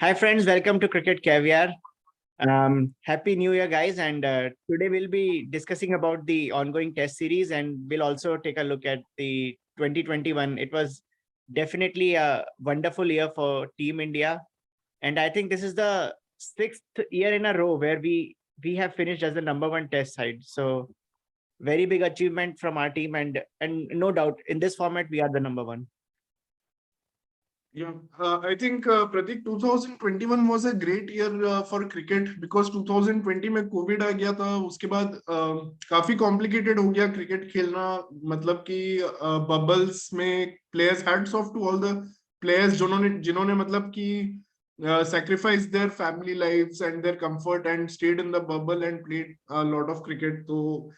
Hi friends, welcome to Cricket Caviar. Happy New Year, guys! And today we'll be discussing about the ongoing Test series, and we'll also take a look at the 2021. It was definitely a wonderful year for Team India, and I think this is the sixth year in a row where we have finished as the number one Test side. So very big achievement from our team, and no doubt in this format we are the number one. Yeah, I think Pratik, 2021 was a great year for cricket because 2020 में Covid आ गया था. उसके बाद काफी complicated हो गया cricket खेलना. मतलब कि बबल्स में players, hats off to all the players जिन्होंने मतलब कि sacrificed their family lives and their comfort and stayed in the bubble and played a lot of cricket. So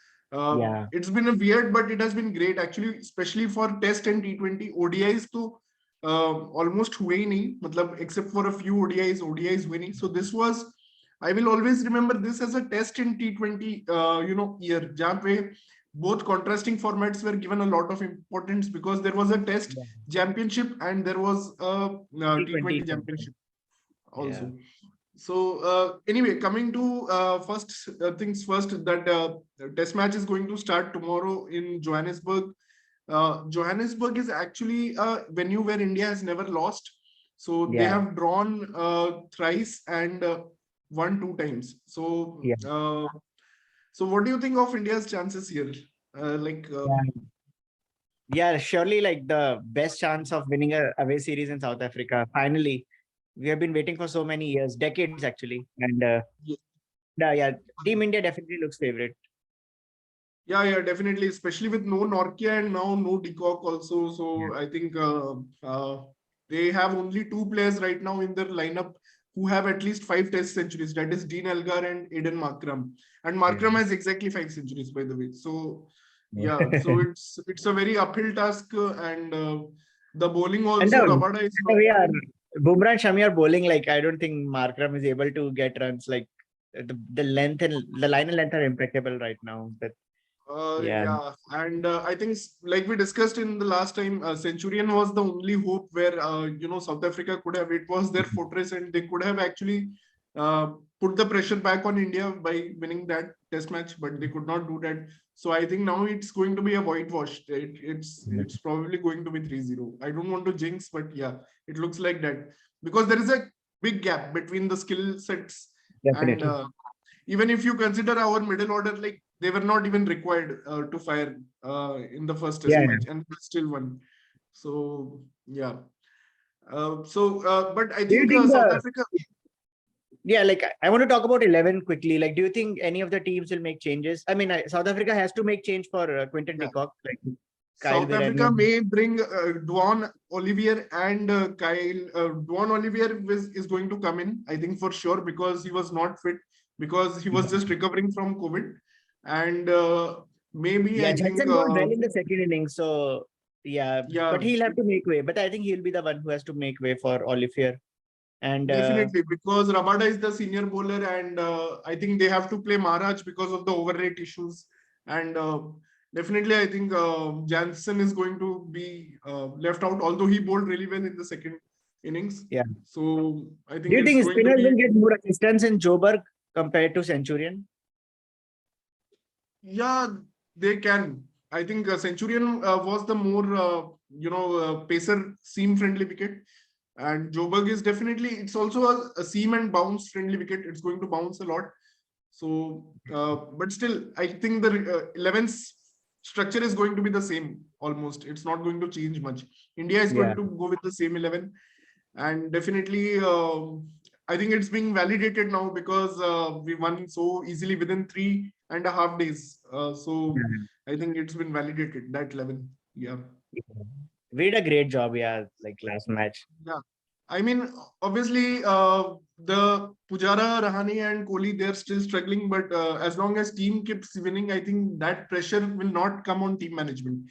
it's been a weird, but it has been great actually, especially for Test and T20. ODIs तो almost हुए ही नहीं, मतलब except for a few ODIs हुए नहीं. So this was, I will always remember this as a Test in T20 year, जहाँ पे both contrasting formats were given a lot of importance because there was a Test championship and there was a T20 championship also. So anyway, coming to first things first, that Test match is going to start tomorrow in Johannesburg. Johannesburg is actually a venue where India has never lost. So they have drawn thrice and won 2 times. So so what do you think of India's chances here? Surely like the best chance of winning a away series in South Africa. Finally, we have been waiting for so many years, decades actually. And Team India definitely looks favorite. Yeah, definitely, especially with no Norkia and now no Decock also. So I think they have only 2 players right now in their lineup who have at least 5 Test centuries. That is Dean Elgar and Aiden Markram. And Markram has exactly 5 centuries, by the way. So so it's a very uphill task, and the bowling also. Rabada is Bumrah and Shami are bowling like I don't think Markram is able to get runs. Like the length and the line and length are impeccable right now. And I think, like we discussed in the last time, Centurion was the only hope where South Africa could have, it was their fortress and they could have actually put the pressure back on India by winning that Test match, but they could not do that. So I think now it's going to be a whitewash. It's probably going to be 3-0. I don't want to jinx, but yeah, it looks like that because there is a big gap between the skill sets. Definitely. And even if you consider our middle order, like they were not even required to fire in the first Test match, and still won. So but I think South Africa. Yeah, like I want to talk about 11 quickly. Like, do you think any of the teams will make changes? I mean, South Africa has to make change for Quinton de Kock. Like, South Africa may bring Dwan Olivier and Kyle. Dwan Olivier is going to come in, I think, for sure, because he was not fit, because he was just recovering from COVID. And maybe I think Jameson got well in the second innings, so but he'll have to make way. But I think he'll be the one who has to make way for Olivier. And definitely, because Rabada is the senior bowler, and I think they have to play Maharaj because of the overrate issues. And definitely, I think Jameson is going to be left out, although he bowled really well in the second innings. So I think. Do you think spinners will get more assistance in Joburg compared to Centurion? Yeah, they can. I think Centurion was the more pacer seam friendly wicket. And Joburg is definitely, it's also a seam and bounce friendly wicket. It's going to bounce a lot. So, but still, I think the 11th structure is going to be the same almost. It's not going to change much. India is going to go with the same 11. And definitely, I think it's being validated now because we won so easily within 3.5 days. I think it's been validated, that 11. We did a great job, like last match. Yeah, I mean, obviously, the Pujara, Rahane, and Kohli, they're still struggling. But as long as team keeps winning, I think that pressure will not come on team management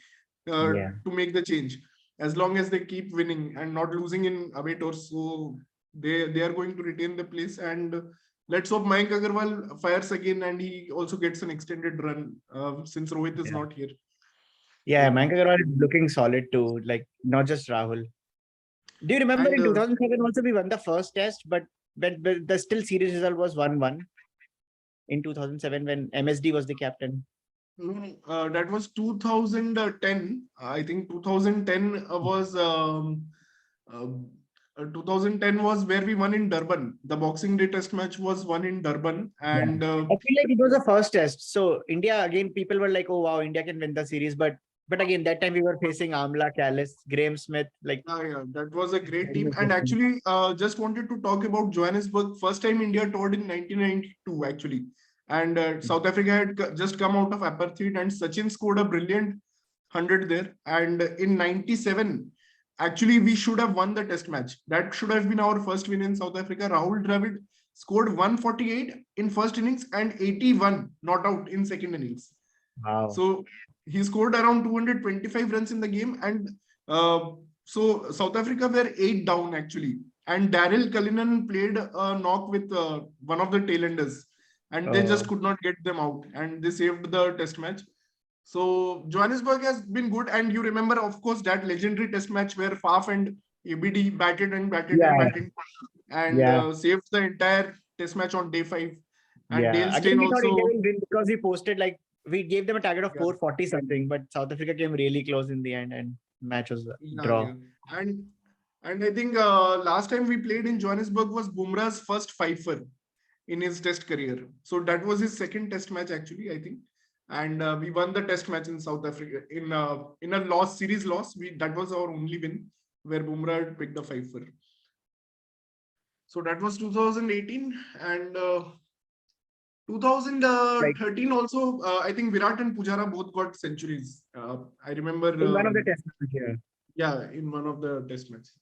to make the change. As long as they keep winning and not losing in away tours, so they are going to retain the place. And let's hope Mayank Agarwal fires again and he also gets an extended run since Rohit is not here. Yeah, Mayank Agarwal is looking solid too, like not just Rahul. Do you remember And in 2007 also we won the first test, but the still series result was 1-1 in 2007 when MSD was the captain. that was 2010. I think 2010 was 2010 was where we won in Durban. The Boxing Day Test match was won in Durban, and I feel like it was the first test. So India again, people were like, "Oh wow, India can win the series." But again, that time we were facing Amla, Callis, Graham Smith. Like, yeah, that was a great team. And actually, just wanted to talk about Johannesburg. First time India toured in 1992, actually. And South Africa had just come out of apartheid, and Sachin scored a brilliant 100 there. And in 97, actually, we should have won the test match. That should have been our first win in South Africa. Rahul Dravid scored 148 in first innings and 81 not out in second innings. wow. So he scored around 225 runs in the game, and so South Africa were 8 down actually. And Daryl Cullinan played a knock with one of the tailenders, and they just could not get them out, and they saved the test match. So Johannesburg has been good, and you remember, of course, that legendary test match where Faf and ABD batted and batted and batted, and saved the entire test match on day 5. And Dale Again, Steyn we thought India also. will win because we posted like we gave them a target of 440 something, but South Africa came really close in the end, and match was a draw. Yeah. And I think last time we played in Johannesburg was Bumrah's first fifer in his test career. So that was his second test match actually, I think. And we won the test match in South Africa in a series loss. That was our only win where Bumrah picked the fifer. So that was 2018, and 2013 also, I think Virat and Pujara both got centuries. I remember in one of the test matches. Yeah, in one of the test matches.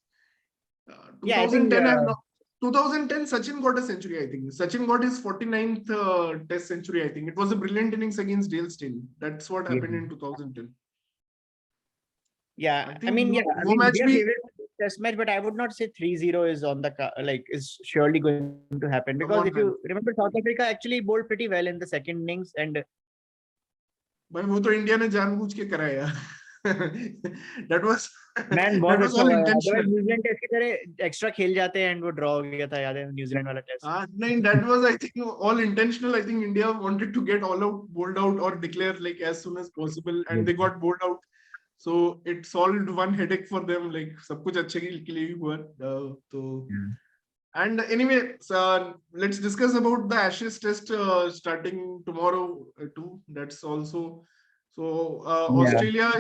Yeah, I think 2010 Sachin got a century, I think. Sachin got his 49th test century, I think. It was a brilliant innings against Dale Steyn. That's what happened in 2010. Yeah, I mean, test match, but I would not say 3-0 is on the is surely going to happen, because if you remember, South Africa actually bowled pretty well in the second innings, and भाई वो तो India ने जानबूझ के कराया. That was बहुत अच्छा all हुआ. intentional. Otherwise न्यूजीलैंड टेस्ट की तरह एक्स्ट्रा खेल जाते हैं, एंड वो ड्रॉ हो गया था, याद है न्यूजीलैंड वाला टेस्ट. नहीं, that was, I think, all intentional. I think India wanted to get all out, bowled out, or declare like as soon as possible, and they got bowled out. So it solved one headache for them. Like सब कुछ अच्छे के लिए ही हुआ. तो and anyway, let's discuss about the Ashes test starting tomorrow too. That's also so Australia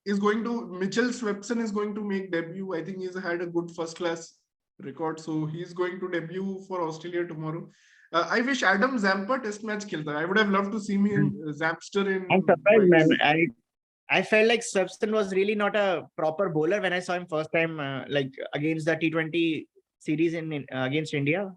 is going to, Mitchell Swepson is going to make debut. I think he's had a good first class record, so he's going to debut for Australia tomorrow. I wish Adam Zampa test match killed. I would have loved to see me in Zampster in. I'm surprised, man. I felt like Swepson was really not a proper bowler when I saw him first time, like against the T20 series in against India.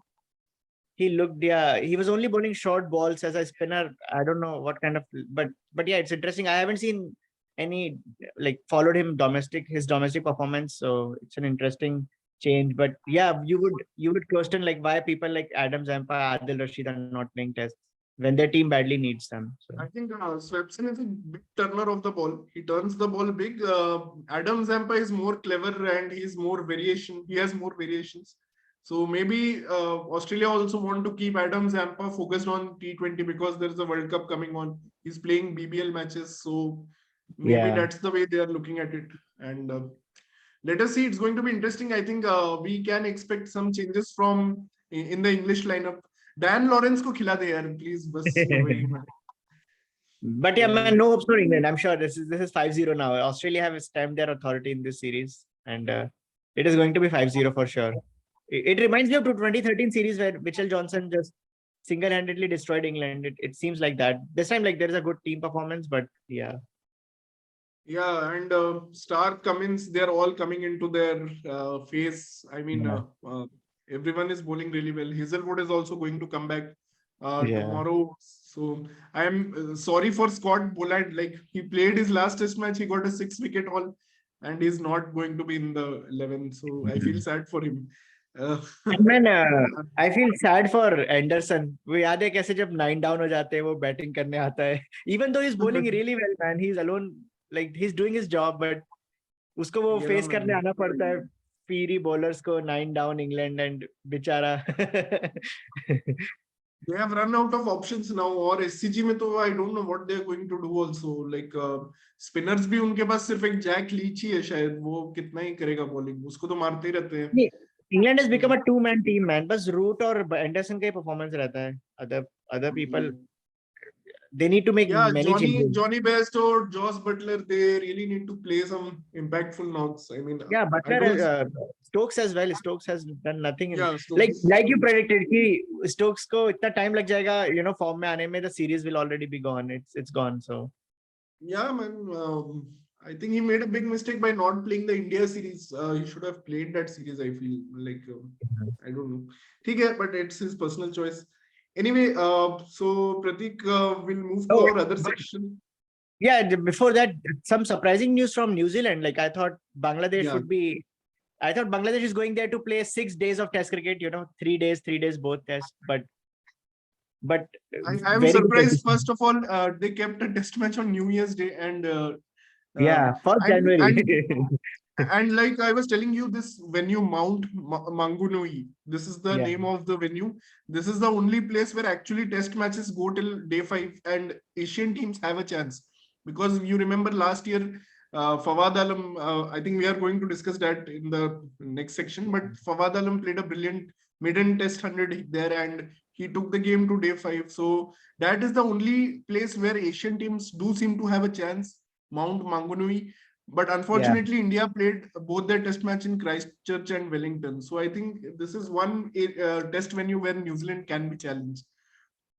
He looked, he was only bowling short balls as a spinner. I don't know what kind of, but yeah, it's interesting. I haven't seen any, like, followed his domestic performance, so it's an interesting change. But yeah, you would question like why people like Adam Zampa, Adil Rashid are not playing tests when their team badly needs them. So I think Swepson is a big turner of the ball. He turns the ball big. Adam Zampa is more clever, and he has more variations. So maybe Australia also want to keep Adam Zampa focused on T20 because there's a World Cup coming on. He's playing BBL matches, so maybe that's the way they are looking at it. And let us see. It's going to be interesting. I think we can expect some changes from in the English lineup. Dan Lawrence को खिला दे यार, please, बस वही. But yeah, man, no hopes for England. I'm sure this is 5-0 now. Australia have stamped their authority in this series, and it is going to be 5-0 for sure. It reminds me of the 2013 series where Mitchell Johnson just single-handedly destroyed England. It seems like that. This time, like, there is a good team performance, but yeah. Yeah, and Stark, Cummins, they're all coming into their phase. I mean, everyone is bowling really well. Hazelwood is also going to come back tomorrow. So I am sorry for Scott Boland. Like, he played his last test match, he got a 6-wicket haul, and he's not going to be in the 11. So I feel sad for him. Man, I feel sad for Anderson. वो याद है कैसे जब 9 down हो जाते हैं वो batting करने आता है. Even though he's bowling really well, man, he's alone, like he's doing his job, but उसको वो face करने आना पड़ता है fiery bowlers को 9 down England and बेचारा. They have run out of options now. और SCG में तो I don't know what they are going to do also. Like spinners भी उनके पास सिर्फ एक जैक लीच ही है शायद. वो कितना ही करेगा bowling. उसको तो मारते ही रहते हैं. England has become a two-man team, man. Bus route और एंडरसन का ही परफॉर्मेंस रहता है. Other people, they need to make many changes. Johnny Best or Josh Butler, they really need to play some impactful knocks. I mean, yeah, Butler, Stokes as well. Stokes has done nothing. Yeah, like you predicted, कि Stokes को इतना time लग जाएगा, you know, form में आने में, the series will already be gone. It's gone. So. Yeah, man. I think he made a big mistake by not playing the India series. He should have played that series. I feel like I don't know. Okay, but it's his personal choice. Anyway, so Pratik will move to our other section. Yeah, before that, some surprising news from New Zealand. Like I thought Bangladesh would be. I thought Bangladesh is going there to play 6 days of Test cricket. You know, 3 days both tests. But I'm surprised. First of all, they kept a Test match on New Year's Day and. 1st January. And like I was telling you, this venue, Mount Mangunui, this is the name of the venue. This is the only place where actually Test matches go till day 5 and Asian teams have a chance. Because you remember last year, Fawad Alam, I think we are going to discuss that in the next section, but Fawad Alam played a brilliant maiden Test 100 there and he took the game to day 5. So that is the only place where Asian teams do seem to have a chance, Mount Mangunui. But unfortunately, India played both their test match in Christchurch and Wellington. So I think this is one test venue where New Zealand can be challenged.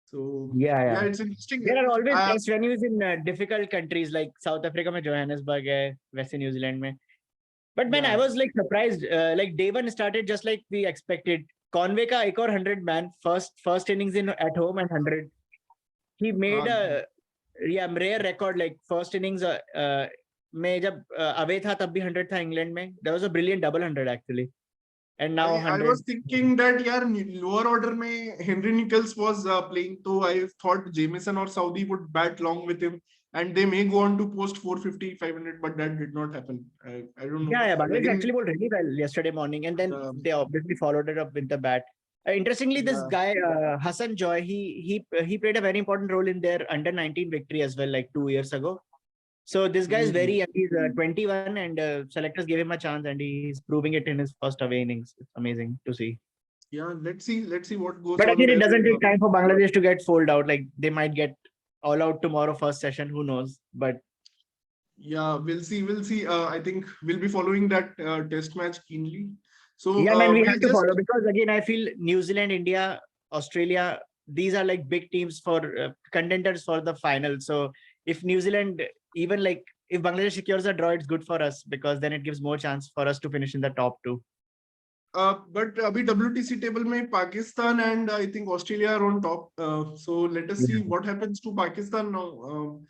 So yeah, it's interesting. There are always test venues in difficult countries like South Africa में Johannesburg है, Western New Zealand में. But man, I was like surprised. Like Devon started just like we expected. Conway का एक और 100 man first innings in at home and 100. He made a rare record like first innings. में जब away था तब भी 100 था इंग्लैंड में. There was a brilliant double 100 actually. And now 100. I was thinking that lower order में Henry Nicholls was playing, so I thought Jameson or Saudi would bat long with him and they may go on to post 450, 500, but that did not happen. I don't know. Yeah, Bangladesh actually bowled really well yesterday morning and then they obviously followed it up with the bat. Interestingly, this guy Hassan Joy, he played a very important role in their under 19 victory as well, like 2 years ago. So this guy is very young. He's 21 and selectors gave him a chance and he's proving it in his first away innings. It's amazing to see. Yeah, let's see what goes on. But again, it doesn't take time for Bangladesh to get fold out. Like they might get all out tomorrow first session, who knows? But yeah, we'll see. I think we'll be following that test match keenly. So yeah, man, we have to follow because again, I feel New Zealand, India, Australia, these are like big teams for contenders for the final. So if New Zealand, even like if Bangladesh secures a draw, it's good for us because then it gives more chance for us to finish in the top 2. But abhi WTC table mein Pakistan and I think Australia are on top. So let us see what happens to Pakistan now.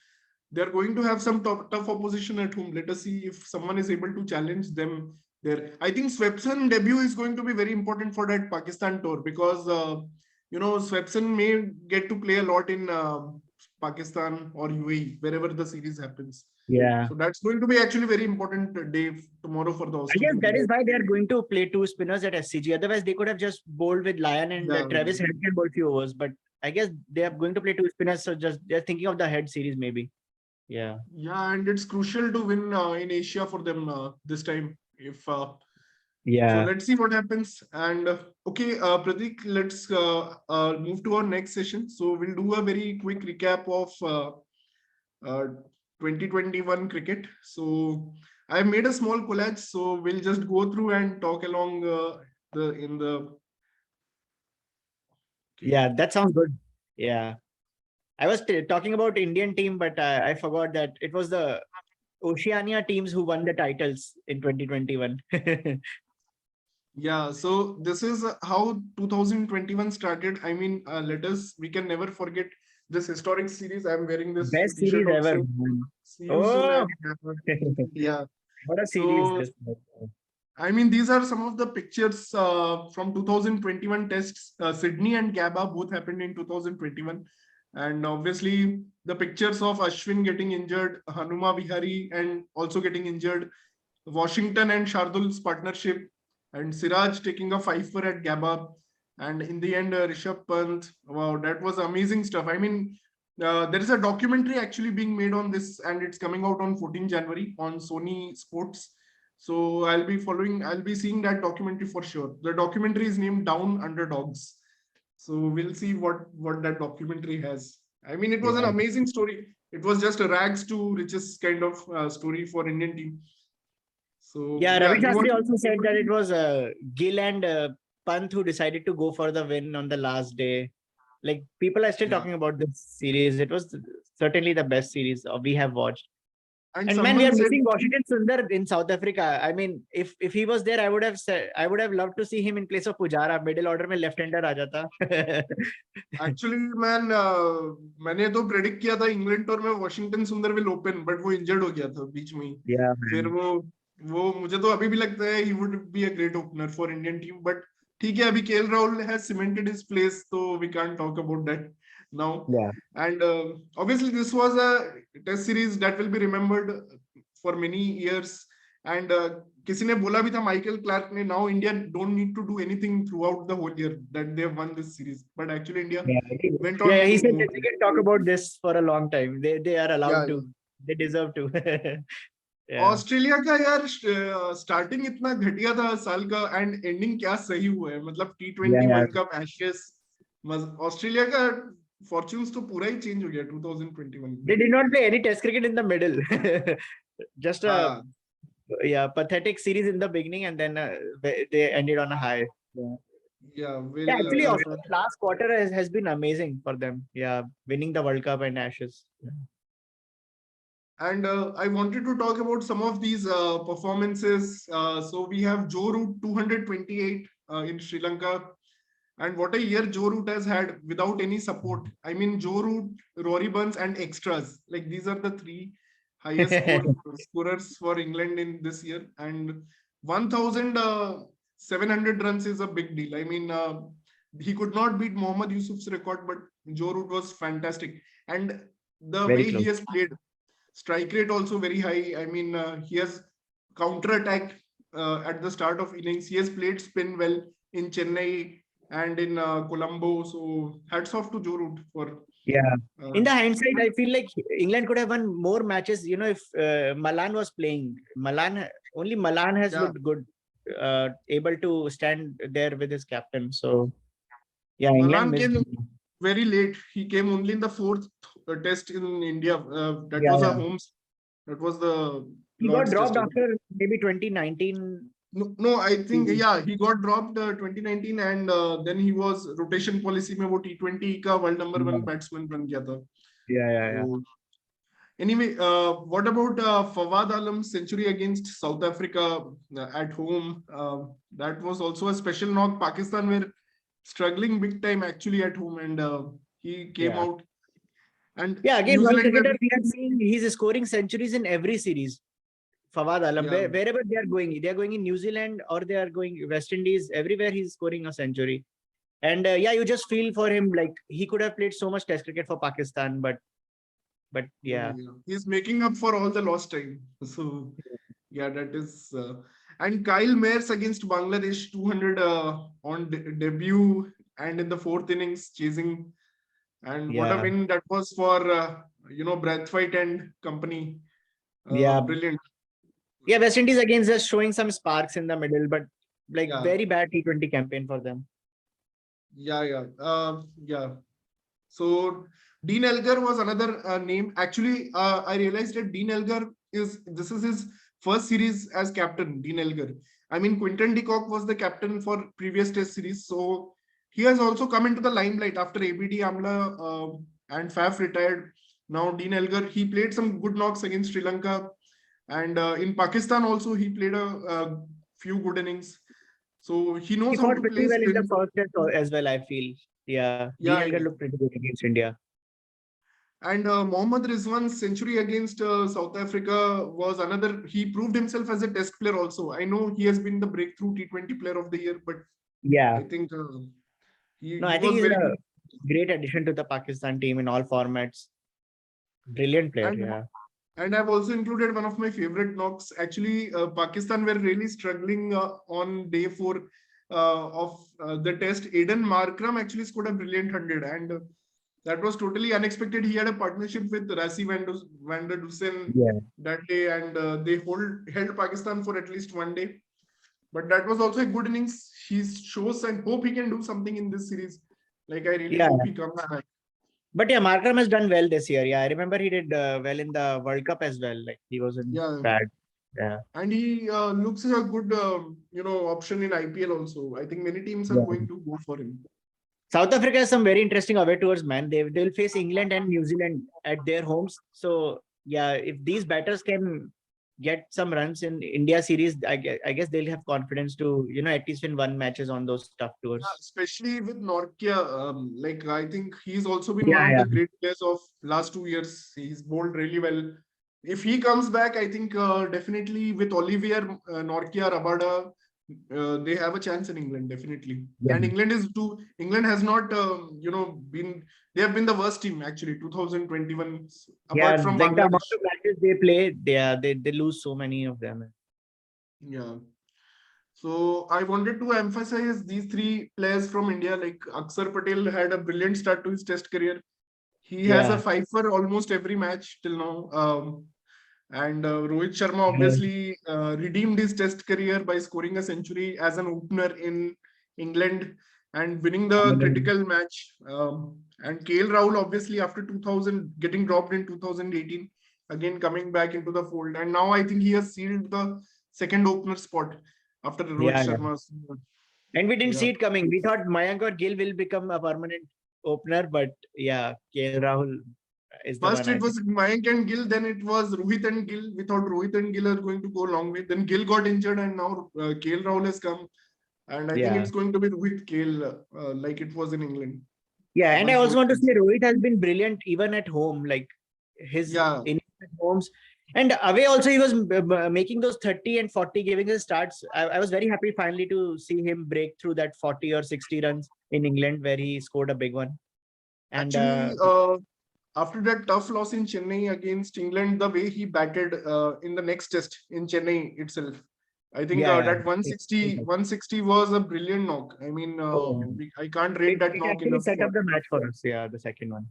They're going to have some tough opposition at home. Let us see if someone is able to challenge them there. I think Swepson debut is going to be very important for that Pakistan tour because Swepson may get to play a lot in Pakistan or UAE, wherever the series happens. Yeah. So that's going to be actually very important day tomorrow for the Australian. I guess that is why they are going to play 2 spinners at SCG. Otherwise, they could have just bowled with Lyon and Travis Head can bowl few overs. But I guess they are going to play 2 spinners. So they're thinking of the Head series maybe. Yeah. Yeah, and it's crucial to win in Asia for them this time. So let's see what happens. And okay, Pratik, let's move to our next session. So we'll do a very quick recap of 2021 cricket. So I made a small collage. So we'll just go through and talk along Yeah, that sounds good. Yeah. I was talking about Indian team, but I forgot that it was the Oceania teams who won the titles in 2021. Yeah, so this is how 2021 started. I mean, we can never forget this historic series. I'm wearing this best series ever. Yeah, what a series! I mean, these are some of the pictures from 2021 tests. Sydney and Gabba both happened in 2021. And obviously, the pictures of Ashwin getting injured, Hanuma Vihari and also getting injured, Washington and Shardul's partnership, and Siraj taking a 5 for at Gabba, and in the end, Rishabh Pant. Wow, that was amazing stuff. I mean, there is a documentary actually being made on this, and it's coming out on 14 January on Sony Sports. So I'll be seeing that documentary for sure. The documentary is named Down Underdogs. So we'll see what that documentary has. I mean, it was an Yeah. amazing story. It was just a rags to riches kind of story for Indian team. So Yeah, yeah, Ravi you want Shastri also said that it was Gill and Pant who decided to go for the win on the last day. Like people are still yeah. talking about this series. It was certainly the best series we have watched. And And man, we someone are said, missing Washington Sundar in South Africa. I mean, if he was there, I would have loved to see him in place of Pujara. Middle order में left hander आ जाता. actually, man, मैंने तो predict किया था England tour में Washington सुंदर will open, but वो injured हो गया था बीच में ही. Yeah, फिर man. वो मुझे तो अभी भी लगता है he would be a great opener for Indian team, but ठीक है, अभी KL Rahul has cemented his place, so we can't talk about that now. Yeah. And obviously this was a test series that will be remembered for many years. And किसी ने बोला भी था, Michael Clarke ने, now India don't need to do anything throughout the whole year that they have won this series, but actually India Yeah, went on yeah. He to said move. that they can talk about this for a long time. They are allowed Yeah, to. They deserve to. Yeah. Australia का यार starting इतना घटिया था साल का, and ending क्या सही हुआ है. मतलब T20 Yeah. World cup, ashes, Australia का फॉर्च्यून्स तो पूरा ही चेंज हो गया 2021 They में. did not play any test cricket in the middle. Just a हाँ, pathetic series in the beginning, and then they ended on a high. Yeah. yeah, Yeah, well, actually, Australia's last quarter has been amazing for them. Yeah, winning the World Cup and Ashes. and I wanted to talk about some of these performances. So we have Joe Root 228 in Sri Lanka. And what a year Joe Root has had without any support. I mean, Joe Root, Rory Burns, and extras. Like these are the three highest scorers for England in this year. And 1,700 runs is a big deal. I mean, he could not beat Mohammad Yusuf's record, but Joe Root was fantastic. And the Very way he close. has played, strike rate also very high. I mean, he has counter attacked at the start of innings. He has played spin well in Chennai and in Colombo. So hats off to Joe Root for. Yeah. In the hindsight, I feel like England could have won more matches. You know, if Malan was playing, only Malan has looked good, able to stand there with his captain. So, yeah, England Malan missed. came very late. He came only in the fourth test in India. That Yeah, was a yeah. home. That was the. He got Lord's dropped test. after maybe 2019. No, I think he got dropped 2019, and then he was rotation policy में वो T20 का world number 1 batsman बन गया था. Yeah. So, anyway, what about Fawad Alam's century against South Africa at home? That was also a special knock. Pakistan were struggling big time actually at home, and he came out. And yeah, again, New one Zealand cricketer we have seen, he's scoring centuries in every series. Fawad Alam, wherever they are going in New Zealand or they are going West Indies, everywhere he's scoring a century. And yeah, you just feel for him, like he could have played so much test cricket for Pakistan, but yeah. He's making up for all the lost time. So yeah, that is. And Kyle Mayers against Bangladesh, 200 on debut and in the fourth innings chasing. And what a win that was for Brathwaite and company. Brilliant. Yeah, West Indies again just showing some sparks in the middle, but like very bad T20 campaign for them. Yeah. So Dean Elgar was another name. Actually, I realized that Dean Elgar this is his first series as captain. Dean Elgar. I mean, Quinton de Kock was the captain for previous Test series, so he has also come into the limelight after ABD Amla and Faf retired. Now Dean Elgar, he played some good knocks against Sri Lanka. And in Pakistan also, he played a few good innings. So he knows how to play pretty well in the first test as well, I feel. Yeah. Dean Elgar looked pretty good against India. And Mohammad Rizwan's century against South Africa was another. He proved himself as a test player also. I know he has been the breakthrough T20 player of the year, but I think I think he's a great addition to the Pakistan team in all formats. Brilliant player, And I've also included one of my favorite knocks. Actually, Pakistan were really struggling on day 4 of the test. Aiden Markram actually scored a brilliant 100, and that was totally unexpected. He had a partnership with Rassi van der Dusen Yeah. that day, and they held Pakistan for at least one day. But that was also a good innings. He shows and hope he can do something in this series. Like I really Yeah. hope he comes back. But yeah, Markram has done well this year. Yeah, I remember he did well in the World Cup as well. Like he wasn't Yeah, bad. Yeah. and he looks as a good option in IPL also. I think many teams are Yeah. going to go for him. South Africa has some very interesting away tours, man. They'll face England and New Zealand at their homes. So yeah, if these batters can get some runs in India series, I guess they'll have confidence to at least win one matches on those tough tours. Especially with Norkia, like I think he's also been one Yeah, of yeah. the great players of last 2 years. He's bowled really well. If he comes back, I think definitely with Olivier, Norkia, Rabada, they have a chance in England definitely. Yeah. And England has not, been. They have been the worst team actually 2021. Yeah, Apart from like the amount Bangladesh. of matches they play, they lose so many of them. Yeah. So I wanted to emphasize these three players from India. Like Akshar Patel had a brilliant start to his Test career. He has a Yeah. five for almost every match till now. And Rohit Sharma Yeah. obviously redeemed his Test career by scoring a century as an opener in England and winning the critical match. And KL Rahul obviously after 2000 getting dropped in 2018, again coming back into the fold. And now I think he has sealed the second opener spot after Rohit Yeah, yeah. Sharma's. And we didn't Yeah. see it coming. We thought Mayank or Gill will become a permanent opener, but yeah, KL Rahul is the First one, I it think. was Mayank and Gill, then it was Rohit and Gill. We thought Rohit and Gill are going to go a long way. Then Gill got injured and now KL Rahul has come. And I think Yeah. it's going to be Rohit KL like it was in England. Yeah, and I Once also Rohit want to comes. say Rohit has been brilliant even at home, like his Yeah, innings at homes. And away also, he was making those 30 and 40, giving his starts. I was very happy finally to see him break through that 40 or 60 runs in England where he scored a big one. And actually, after that tough loss in Chennai against England, the way he batted in the next test in Chennai itself, I think yeah, that yeah. 160 was a brilliant knock. I mean, Oh, I can't rate that it knock actually enough. set up the match for us. Yeah, the second one.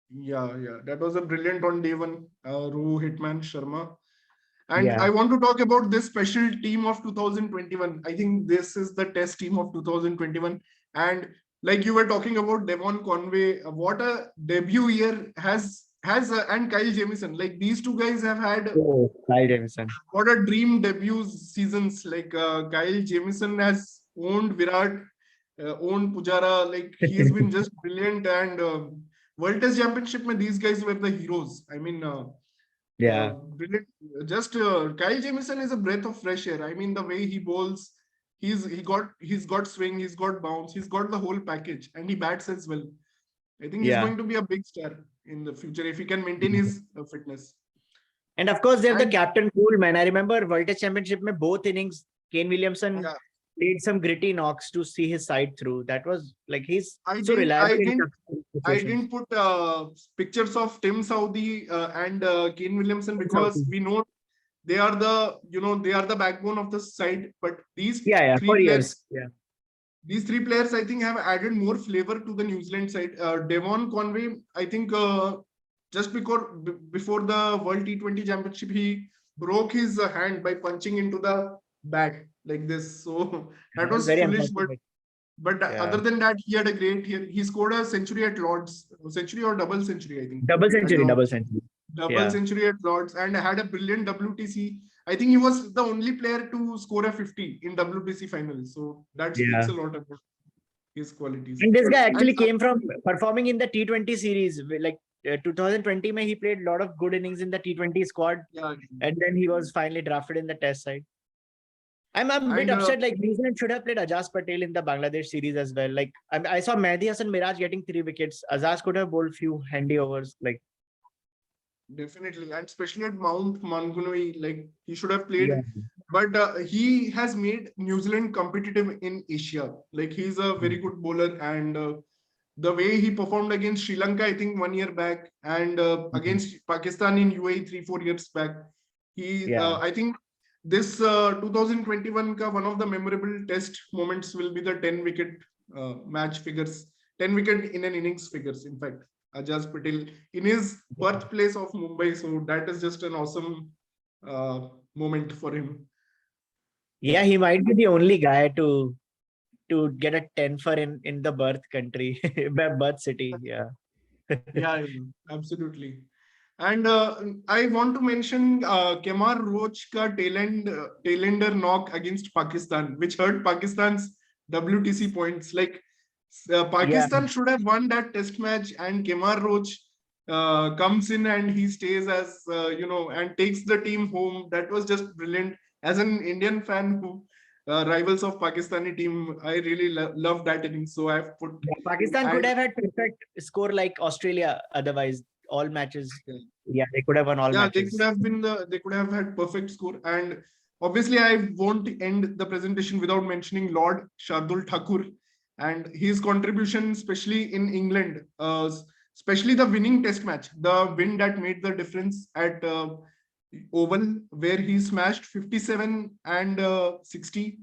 Yeah, that was a brilliant on day one, Rohu Hitman Sharma. And Yeah. I want to talk about this special team of 2021. I think this is the test team of 2021. And like you were talking about Devon Conway, what a debut year has and Kyle Jameson. Like these two guys have had Oh, Kyle Jameson. what a dream debut seasons. Like Kyle Jameson has owned Virat, owned Pujara. Like he's been just brilliant. And World Test Championship, these guys were the heroes. I mean, Yeah. brilliant. Just Kyle Jameson is a breath of fresh air. I mean, the way he bowls, he's got swing, he's got bounce, he's got the whole package, and he bats as well. I think he's Yeah. going to be a big star in the future if he can maintain his fitness. And of course, they have the And captain cool, man. I remember World Test Championship mein both innings, Kane Williamson yeah, played some gritty knocks to see his side through. That was like he's I so didn't, reliable I in didn't, tough I situations. didn't put pictures of Tim Southee and Kane Williamson because Southie. we know they are the backbone of the side. But Yeah, yeah, three for players years. Yeah. these three players, I think, have added more flavor to the New Zealand side. Devon Conway, I think, just before the World T20 Championship, he broke his hand by punching into the bat like this. So that That was was very foolish. But unfortunate. other Yeah. than that, he had a great year. He scored a century at Lords, century or double century, I think. Double I century, don't know. double century. Double Yeah. century at Lords and had a brilliant WTC. I think he was the only player to score a 50 in WTC finals. So that speaks Yeah. a lot about his qualities. And this guy And actually came from performing in the T20 series. Like 2020, he played a lot of good innings in the T20 squad. yeah, And then he was finally drafted in the test side. I'm a bit and upset. Like New Zealand should have played Ajaz Patel in the Bangladesh series as well. Like I saw Mehdi Hassan Miraj getting 3 wickets. Ajaz could have bowled few handy overs. Like definitely, and especially at Mount Mangunui, like he should have yeah, played. But he has made New Zealand competitive in Asia. Like he's a very good bowler, and the way he performed against Sri Lanka, I think 1 year back, and against Pakistan in UAE 3-4 years back. Yeah. I think this 2021 ka one of the memorable test moments will be the 10 wicket match figures, 10 wicket in an innings figures. In fact, Ajaz Patel in his birthplace of Mumbai, so that is just an awesome moment for him. Yeah, he might be the only guy to get a 10 for in the birth country, birth city. Yeah. Yeah, absolutely. And I want to mention Kemar Roach ka tailender knock against Pakistan, which hurt Pakistan's WTC points. Like Yeah. Pakistan should have won that test match, and Kemar Roach comes in and he stays as and takes the team home. That was just brilliant. As an Indian fan who rivals of Pakistani team, I really love that inning. So I've put Yeah, Pakistan could and have had perfect score like Australia. Otherwise, all matches. Yeah, they could have won all yeah, matches. they could have had perfect score. And obviously, I won't end the presentation without mentioning Lord Shardul Takur and his contribution, especially in England, especially the winning test match, the win that made the difference at Oval, where he smashed 57 and 60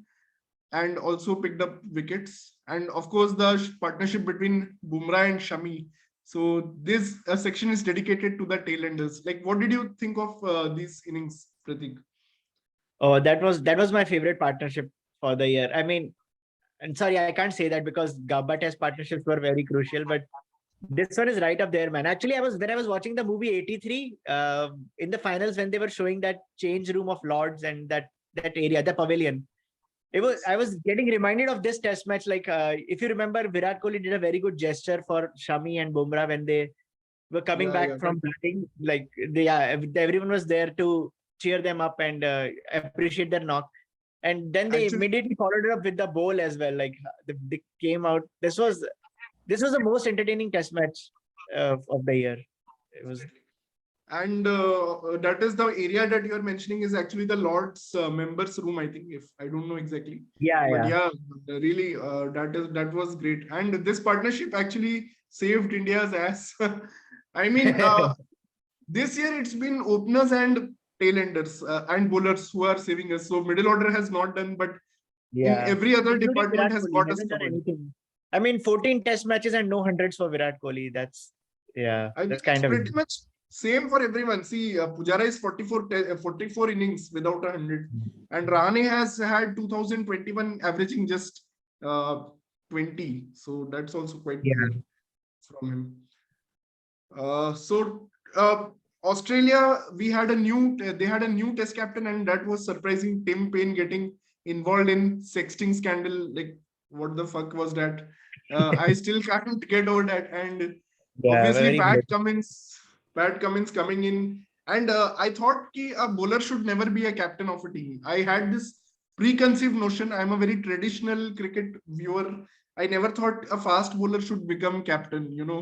and also picked up wickets. And of course, the partnership between Bumrah and Shami. So this section is dedicated to the tailenders. Like, what did you think of these innings, Pratik? Oh, that was my favorite partnership for the year. I mean, and sorry, I can't say that because Gabba Test partnerships were very crucial, but this one is right up there, man. Actually, when I was watching the movie 83, in the finals when they were showing that change room of Lords and that area, the pavilion. I was getting reminded of this test match. Like, if you remember, Virat Kohli did a very good gesture for Shami and Bumrah when they were coming Yeah, back from batting. Like, everyone was there to cheer them up and appreciate their knock. And then they actually, immediately followed it up with the bowl as well. Like, they came out. This was the most entertaining test match of the year. It was. and that is the area that you are mentioning is actually the Lord's members room, I think, if I don't know exactly. Yeah, But yeah. yeah, really, that was great. And this partnership actually saved India's ass. I mean, this year it's been openers and tailenders and bowlers who are saving us. So middle order has not done, but in Yeah. every other Including department Virat has Kohli got us hasn't done covered. anything. I mean, 14 test matches and no hundreds for Virat Kohli. I think That's it's kind of. pretty much same for everyone. See, Pujara is 44 innings without 100, and Rahane has had 2021 averaging just 20. So that's also quite Yeah. good from him. So Australia, they had a new test captain, and that was surprising. Tim Payne getting involved in sexting scandal. Like, what the fuck was that? I still can't get over that. And Yeah, obviously, very weird. Pat Cummins coming in. And I thought a bowler should never be a captain of a team. I had this preconceived notion. I'm a very traditional cricket viewer. I never thought a fast bowler should become captain. Yeah.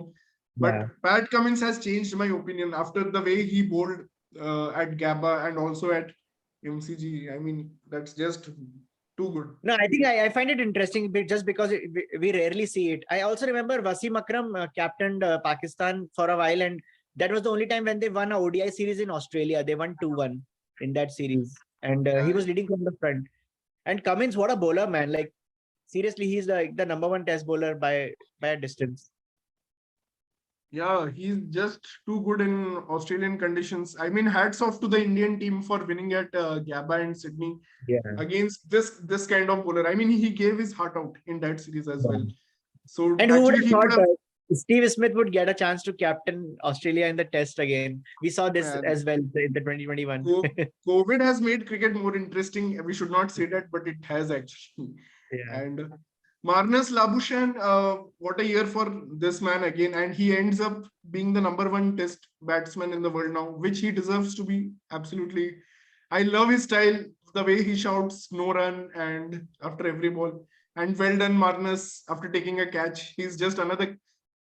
But Pat Cummins has changed my opinion after the way he bowled at Gabba and also at MCG. I mean, that's just too good. No, I think I find it interesting just because we rarely see it. I also remember Wasim Akram captained Pakistan for a while, and that was the only time when they won a ODI series in Australia. They won 2-1 in that series, and he Yeah, was leading from the front. And Cummins, what a bowler, man! Like, seriously, he's like the number one test bowler by a distance. yeah, he's just too good in Australian conditions. I mean, hats off to the Indian team for winning at Gabba and Sydney Yeah. against this kind of bowler. I mean, he gave his heart out in that series as well. So And who would actually, have he could thought have. Steve Smith would get a chance to captain Australia in the test again? We saw this Man, as well in the 2021. COVID has made cricket more interesting. We should not say that, but it has actually. Yeah. And Marnus Labuschagne, what a year for this man again. And he ends up being the number one test batsman in the world now, which he deserves to be. Absolutely. I love his style, the way he shouts no run and after every ball. And well done, Marnus, after taking a catch. He's just another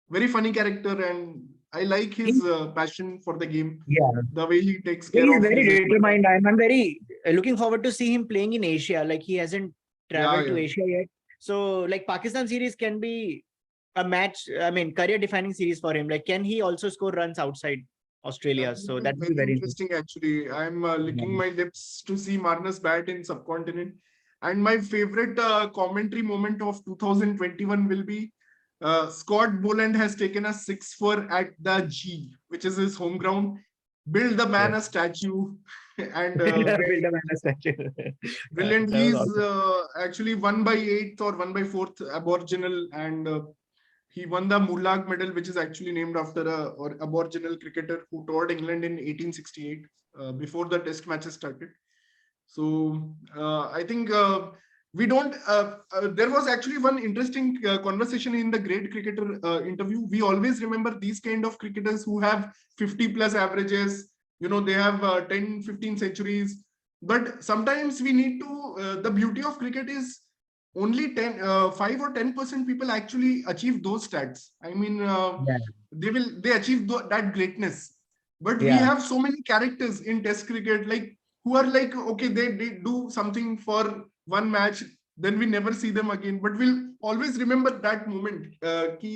very funny character. And I like his passion for the game, Yeah. the way he takes care He's of very his. determined. I'm very looking forward to see him playing in Asia. Like, he hasn't Yeah, traveled to yeah. Asia yet. So, like, Pakistan series can be a match, I mean, career-defining series for him. Like, can he also score runs outside Australia? That would So be that would be very very interesting, actually. I'm licking interesting. my lips to see Marnus bat in subcontinent. And my favorite commentary moment of 2021 will be Scott Boland has taken a 6 for at the G, which is his home ground. Build the man a statue. And Build a man a statue. brilliant. That was He's awesome. actually 1/8 or 1/4 Aboriginal, and he won the Mulag medal, which is actually named after a or Aboriginal cricketer who toured England in 1868 before the Test matches started. So I think we don't. There was actually one interesting conversation in the Great Cricketer interview. We always remember these kind of cricketers who have 50 plus averages. You know, they have 10, 15 centuries. But sometimes we need to. The beauty of cricket is only 5 or 10% people actually achieve those stats. I mean, Yeah. they achieve that greatness. But we Yeah. have so many characters in Test cricket, like who are like, okay, they do something for one match, then we never see them again, but we'll always remember that moment, ki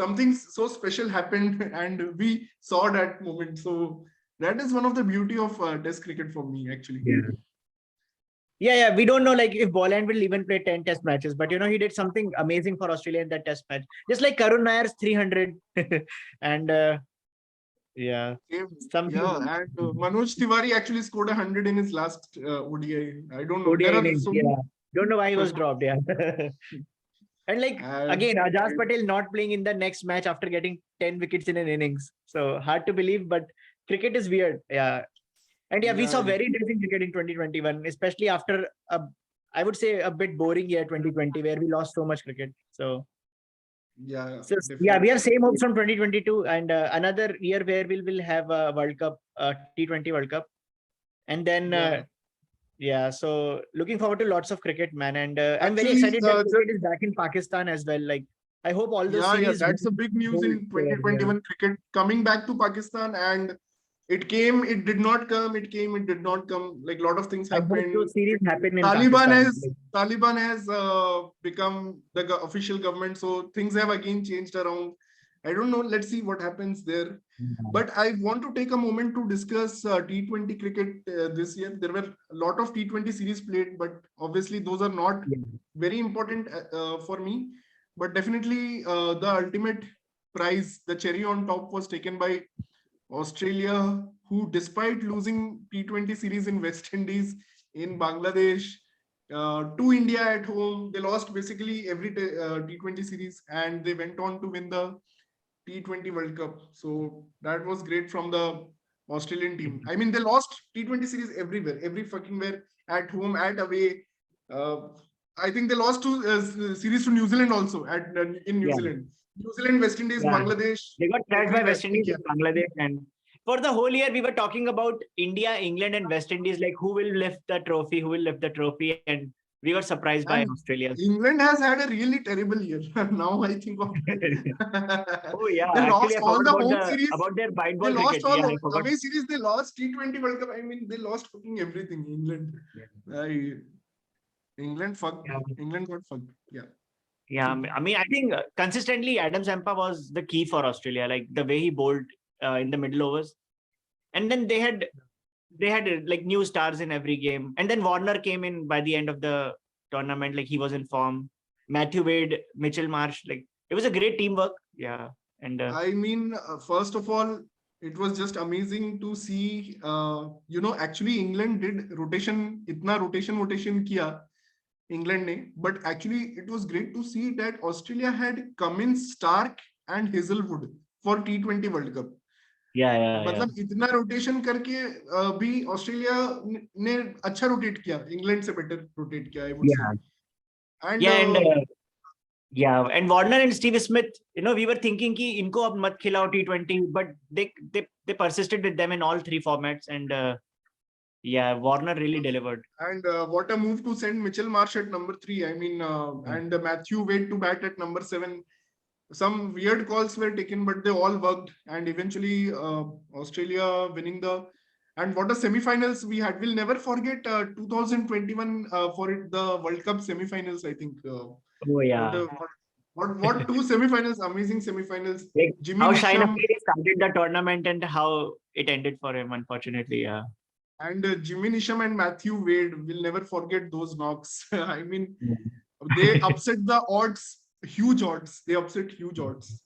something so special happened and we saw that moment. So that is one of the beauty of Test cricket for me, actually. Yeah. Yeah, we don't know like if Boland will even play 10 test matches, but he did something amazing for Australia in that test match. Just like Karun Nair's 300 and yeah, Yeah, something. and Manoj Tiwari actually scored 100 in his last ODI. I don't know. There ODI are innings, so yeah. many. Don't know why he was dropped, yeah. And like And again, Ajaz Patel not playing in the next match after getting 10 wickets in an innings. So hard to believe, but cricket is weird. Yeah. And yeah, we saw yeah, very interesting cricket in 2021, especially after I would say a bit boring year 2020, where we lost so much cricket. yeah, So yeah, we definitely. have same hopes from 2022 and another year where we will have a World Cup, T20 World Cup. And then Yeah. yeah, so looking forward to lots of cricket, man. And I'm very Actually, excited that cricket is back in Pakistan as well. Like, I hope all those yeah, series that's a big news hold in there. Yeah. 2021 cricket coming back to Pakistan, and it came, it did not come, it came, it did not come. Like a lot of things I hope happened. those series happen in Taliban Pakistan. has Taliban has become the official government, so things have again changed around. I don't know. Let's see what happens there. Yeah. But I want to take a moment to discuss T20 cricket this year. There were a lot of T20 series played, but obviously those are not Yeah. very important for me. But definitely the ultimate prize, the cherry on top, was taken by Australia, who, despite losing T20 series in West Indies, in Bangladesh, to India at home, they lost basically every T20 series, and they went on to win the T20 World Cup. So that was great from the Australian team. I mean, they lost T20 series everywhere, every fucking where, at home, at away. Uh, I think they lost two series to New Zealand also in New Yeah. Zealand. New Zealand, West Indies, Yeah. Bangladesh, They got thrashed by everywhere. West Indies and Bangladesh. And for the whole year, we were talking about India, England, and West Indies, like who will lift the trophy, who will lift the trophy. And we got surprised by And Australia. England has had a really terrible year. Now I think of Oh yeah, they actually lost I all forgot the home series. about their white They ball lost cricket. Yeah, I all forgot. away series. They lost T20 World Cup. I mean, they lost fucking everything. England. I, England fucked. Yeah. England got fucked. Yeah. Yeah, I mean, I think consistently Adam Zampa was the key for Australia. Like the way he bowled in the middle overs, and then they had like new stars in every game. And then Warner came in by the end of the tournament, like he was in form. Matthew Wade, Mitchell Marsh, like it was a great teamwork. Yeah, and I mean, first of all, it was just amazing to see. Actually, England did rotation. Itna rotation kiya. England ने, but actually it was great to see that Australia had Cummins, Stark and Hazelwood for T20 World Cup. yeah. मतलब इतना rotation करके भी Australia ने अच्छा rotate किया, England से better rotate किया, I would say. Yeah, And yeah, and yeah, and Warner and Steve Smith, we were thinking कि इनको अब मत खिलाओ T20, but they persisted with them in all three formats, and yeah, Warner really delivered. and what a move to send Mitchell Marsh at number 3. I mean, and Matthew Wade to bat at number 7. Some weird calls were taken, but they all worked, and eventually Australia winning the. And what a semi-finals we had! We'll never forget 2021 for it, the World Cup semi-finals. I think. Oh What yeah, a What two semi-finals? Amazing semi-finals. Like Jimmy how Shine Nisham started the tournament and how it ended for him, unfortunately. Yeah. and Jimmy Nisham and Matthew Wade will never forget those knocks. I mean, they Yeah. upset the odds, huge odds. They upset huge odds.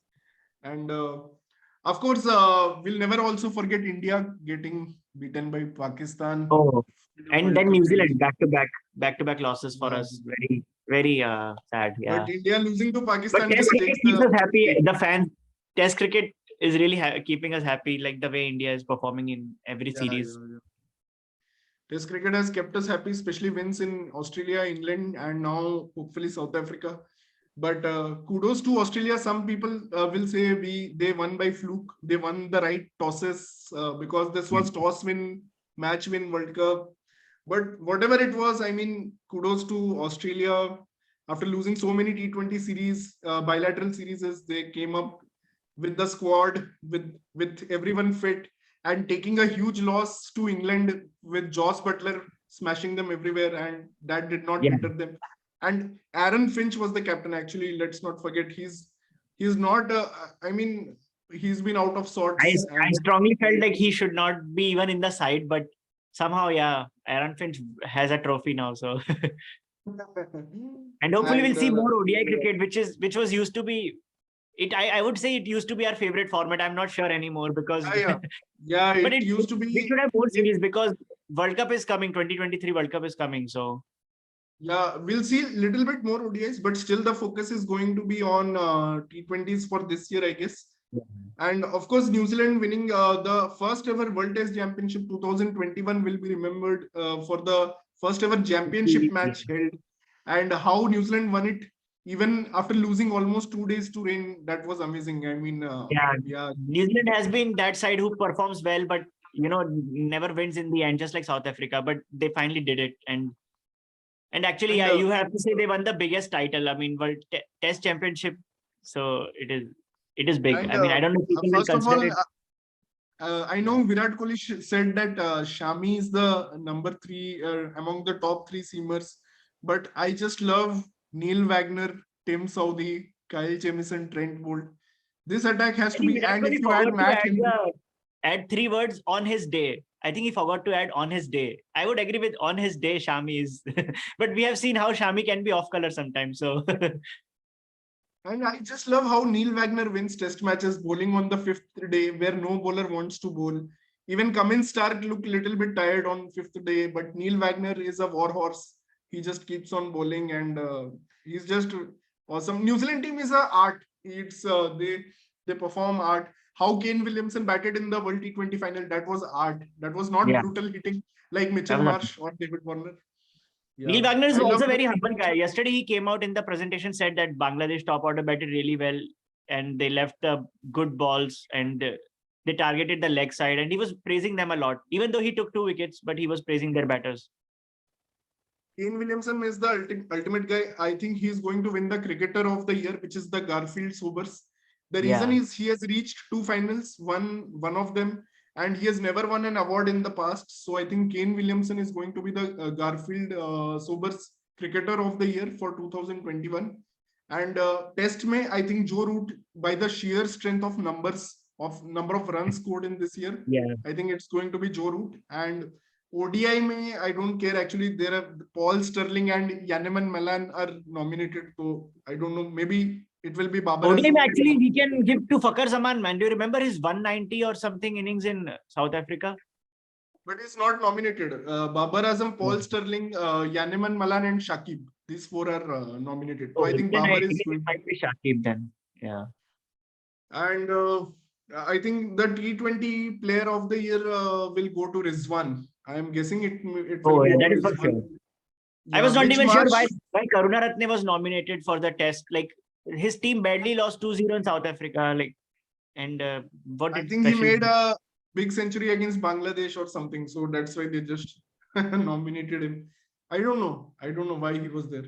And of course, we'll never also forget India getting beaten by Pakistan Oh, in the and World then Cup New Zealand 20. back to back losses for Yeah. us. Very, very sad. Yeah. But India losing to But Pakistan Test just cricket takes keeps the us happy. cake. The fans, Test cricket is really keeping us happy, like the way India is performing in every Yeah, series. yeah. Test cricket has kept us happy, especially wins in Australia, England, and now hopefully South Africa. But kudos to Australia. Some people will say they won by fluke. They won the right tosses because this was toss win, match win World Cup. But whatever it was, I mean, kudos to Australia. After losing so many T20 series, bilateral series, they came up with the squad, with everyone fit, and taking a huge loss to England with Joss Butler smashing them everywhere, and that did not Yeah. deter them. And Aaron Finch was the captain. Actually, let's not forget he's not. I mean, he's been out of sorts, I and strongly felt like he should not be even in the side, but somehow, yeah, Aaron Finch has a trophy now. So, and hopefully we'll and see more ODI cricket, which was used to be it. I would say it used to be our favorite format. I'm not sure anymore because, yeah, yeah. but It used to we be. should have more It, series because World Cup is coming. 2023 World Cup is coming. So Yeah, we'll see a little bit more ODIs, but still the focus is going to be on T20s for this year, I guess. And of course, New Zealand winning the first ever World Test Championship 2021 will be remembered for the first ever championship match held, and how New Zealand won it even after losing almost 2 days to rain. That was amazing. I mean, yeah, yeah, New Zealand has been that side who performs well, but never wins in the end, just like South Africa. But they finally did it, and actually, and yeah, you have to say they won the biggest title. I mean, World Test Championship. So it is big. and I mean, I don't know if people will first of consider all, it. I know Virat Kohli said that Shami is the number three among the top three seamers, but I just love Neil Wagner, Tim Southee, Kyle Jameson, Trent Bolt. This attack has I to think be, Virat and Kohli if you add forgot to Matt Henry, add three words on his day. I think he forgot to add on his day. I would agree with on his day, Shami is, but we have seen how Shami can be off color sometimes. So and I just love how Neil Wagner wins test matches bowling on the fifth day where no bowler wants to bowl. Even Cummins Stark looked a little bit tired on fifth day, but Neil Wagner is a war horse. He just keeps on bowling, and he's just awesome. New Zealand team is a art. It's they perform art. How Kane Williamson batted in the World T20 final, that was art. That was not yeah, brutal hitting like Mitchell that was Marsh or David Warner. Neil Yeah, Wagner is I love also a the very humble guy. Yesterday, he came out in the presentation, said that Bangladesh top order batted really well and they left the good balls and they targeted the leg side. And he was praising them a lot, even though he took 2 wickets, but he was praising their batters. Kane Williamson is the ultimate guy. I think he's going to win the Cricketer of the Year, which is the Garfield Sobers. The reason Yeah. is he has reached 2 finals, one of them, and he has never won an award in the past. So I think Kane Williamson is going to be the Garfield Sobers Cricketer of the Year for 2021. And Test May, I think Joe Root, by the sheer strength of number of runs scored in this year, Yeah. I think it's going to be Joe Root. And ODI may, I don't care. Actually, there are Paul Sterling and Yanneman Malan are nominated. So I don't know. Maybe it will be Babar ODI Azam. actually we can give to Fakhar Zaman, man. Do you remember his 190 or something innings in South Africa? But he's not nominated. Babar Azam, Yeah. Paul Sterling, Yanneman Malan, and Shakib. These four are nominated. So I Oh, think then Babar is it going. might be Shakib then. Yeah. And I think the T20 Player of the Year will go to Rizwan. I am guessing it will Oh, yeah, go to that is for Rizwan. sure. I Yeah, was not Mitch even sure Marsh. why Karunaratne was nominated for the test. Like his team badly lost 2-0 in South Africa. Like, and what I did think he special? made a big century against Bangladesh or something. So that's why they just nominated him. I don't know. I don't know why he was there.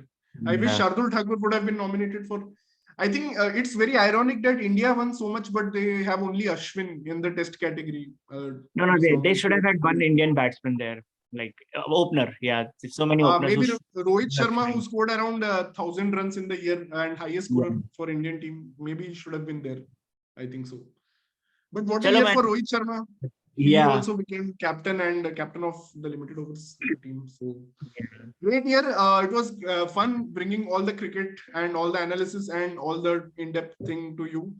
I wish Yeah. Shardul Thakur would have been nominated for. I think it's very ironic that India won so much, but they have only Ashwin in the test category. No, Who's they should nominated. have had one Indian batsman there. like opener. Yeah, so many openers. Maybe who Rohit have Sharma, who shined. scored around 1,000 runs in the year and highest Yeah. scorer for Indian team. Maybe he should have been there. I think so. But what a Chalo, year man. for Rohit Sharma. He Yeah. also became captain and captain of the limited overs team. So Yeah. great year. It was fun bringing all the cricket and all the analysis and all the in-depth thing to you.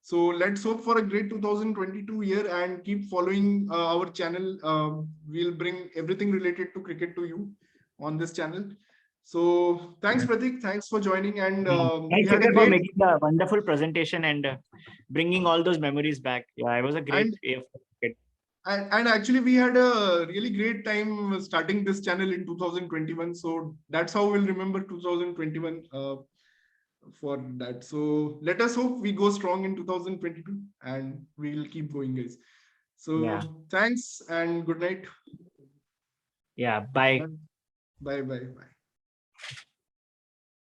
So let's hope for a great 2022 year and keep following our channel. We'll bring everything related to cricket to you on this channel. So thanks, Pratik. Thanks for joining. And we Thanks, had a Caviar, for great making the wonderful presentation and bringing all those memories back. Yeah, it was a great and year for cricket. and actually we had a really great time starting this channel in 2021. So that's how we'll remember 2021 for that. So let us hope we go strong in 2022 and we'll keep going, guys. Yeah. So thanks and good night. Yeah. Bye. Bye bye bye.